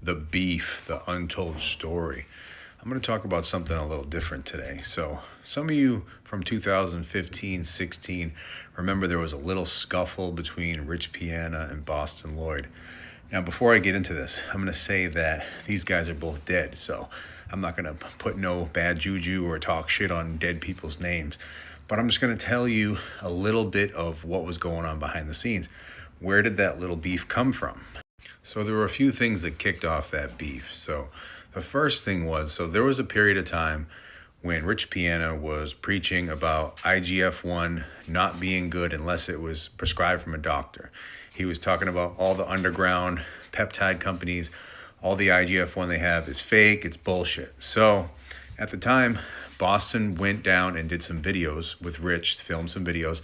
the beef, the untold story. I'm going to talk about something a little different today. So, some of you from 2015, 16 remember there was a little scuffle between Rich Piana and Bostin Loyd. Now, before I get into this, I'm going to say that these guys are both dead. So, I'm not going to put no bad juju or talk shit on dead people's names. But I'm just going to tell you a little bit of what was going on behind the scenes. Where did that little beef come from? So there were a few things that kicked off that beef. So the first thing was, there was a period of time when Rich Piana was preaching about IGF-1 not being good unless it was prescribed from a doctor. He was talking about all the underground peptide companies, all the IGF-1 they have is fake, it's bullshit. So at the time, Bostin went down and did some videos with Rich, filmed some videos.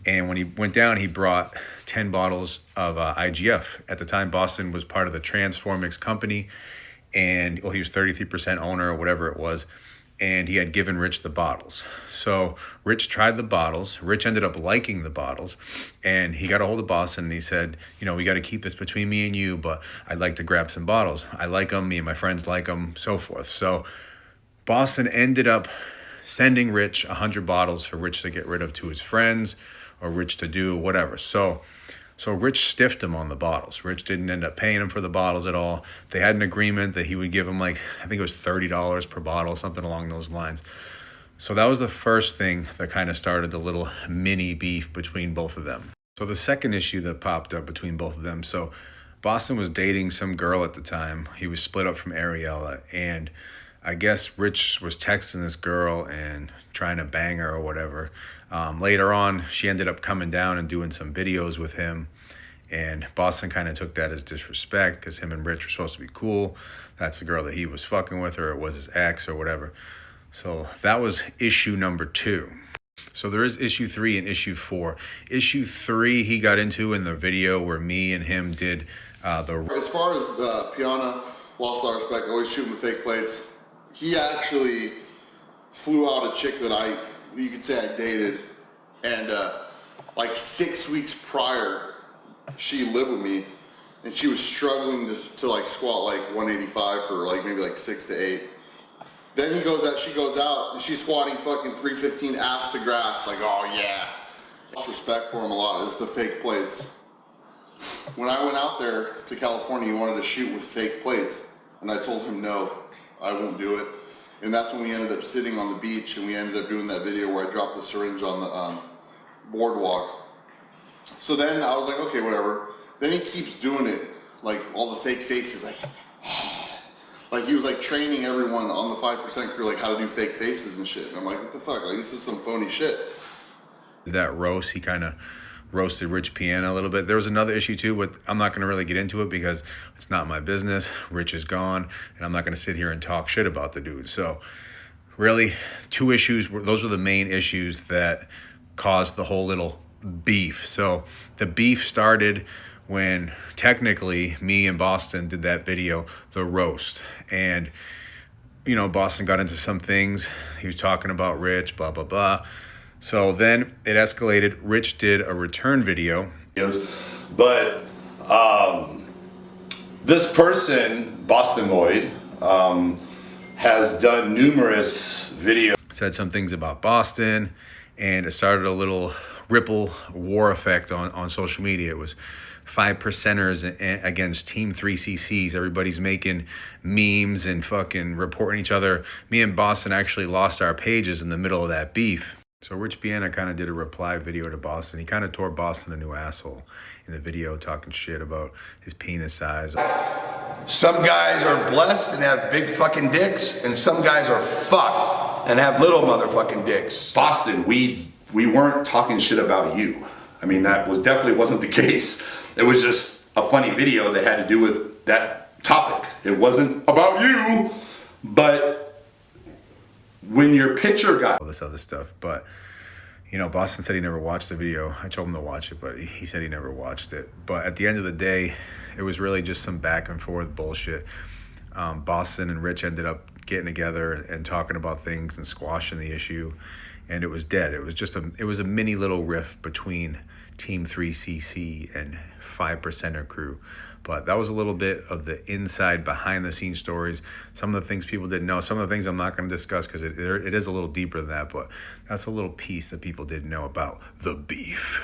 And when he went down, he brought 10 bottles of IGF. At the time, Bostin was part of the Transformix company, and he was 33% owner or whatever it was, and he had given Rich the bottles. So Rich tried the bottles. Rich ended up liking the bottles, and he got a hold of Bostin, and he said, we got to keep this between me and you, but I'd like to grab some bottles. I like them, me and my friends like them, so forth. So Bostin ended up sending Rich 100 bottles for Rich to get rid of to his friends, or Rich to do whatever. So Rich stiffed him on the bottles. Rich didn't end up paying him for the bottles at all. They had an agreement that he would give him I think it was $30 per bottle, something along those lines. So that was the first thing that kind of started the little mini beef between both of them. So the second issue that popped up between both of them, so Bostin was dating some girl at the time. He was split up from Ariella, and I guess Rich was texting this girl and trying to bang her or whatever. Later on, she ended up coming down and doing some videos with him. And Bostin kind of took that as disrespect because him and Rich were supposed to be cool. That's the girl that he was fucking with, or it was his ex or whatever. So that was issue number 2. So there is issue 3 and issue 4. Issue 3 he got into in the video where me and him did the... As far as the Piana, lost a lot of respect, always shooting the fake plates. He actually flew out a chick that you could say I dated, and 6 weeks prior, she lived with me, and she was struggling to squat 185 for maybe 6 to 8. Then she goes out, and she's squatting fucking 315 ass to grass, oh yeah. Lost respect for him a lot. It's the fake plates. When I went out there to California, he wanted to shoot with fake plates, and I told him no, I won't do it. And that's when we ended up sitting on the beach, and we ended up doing that video where I dropped the syringe on the boardwalk. So then I was like, okay, whatever. Then he keeps doing it, all the fake faces, he was training everyone on the 5% crew, how to do fake faces and shit. And I'm like, what the fuck? This is some phony shit. That roast, he kind of roasted Rich Piana a little bit. There was another issue too, but I'm not going to really get into it because it's not my business. Rich is gone, and I'm not going to sit here and talk shit about the dude. So really, 2 issues, those were the main issues that caused the whole little beef. So the beef started when technically me and Bostin did that video, the roast. And, Bostin got into some things. He was talking about Rich, blah, blah, blah. So then it escalated. Rich did a return video. But this person, Bostin Loyd, has done numerous videos. Said some things about Bostin, and it started a little ripple war effect on social media. It was 5%ers against Team 3CCs. Everybody's making memes and fucking reporting each other. Me and Bostin actually lost our pages in the middle of that beef. So Rich Piana kind of did a reply video to Bostin. He kind of tore Bostin a new asshole in the video, talking shit about his penis size. Some guys are blessed and have big fucking dicks, and some guys are fucked and have little motherfucking dicks. Bostin, we weren't talking shit about you. I mean, that definitely wasn't the case. It was just a funny video that had to do with that topic. It wasn't about you, but when your picture got all this other stuff. But Bostin said he never watched the video. I told him to watch it, but he said he never watched it. But at the end of the day, it was really just some back and forth bullshit. Bostin and Rich ended up getting together and talking about things and squashing the issue, and it was dead. It was a mini little riff between Team 3CC and 5%er crew. But that was a little bit of the inside, behind the scenes stories. Some of the things people didn't know. Some of the things I'm not going to discuss because it is a little deeper than that. But that's a little piece that people didn't know about the beef.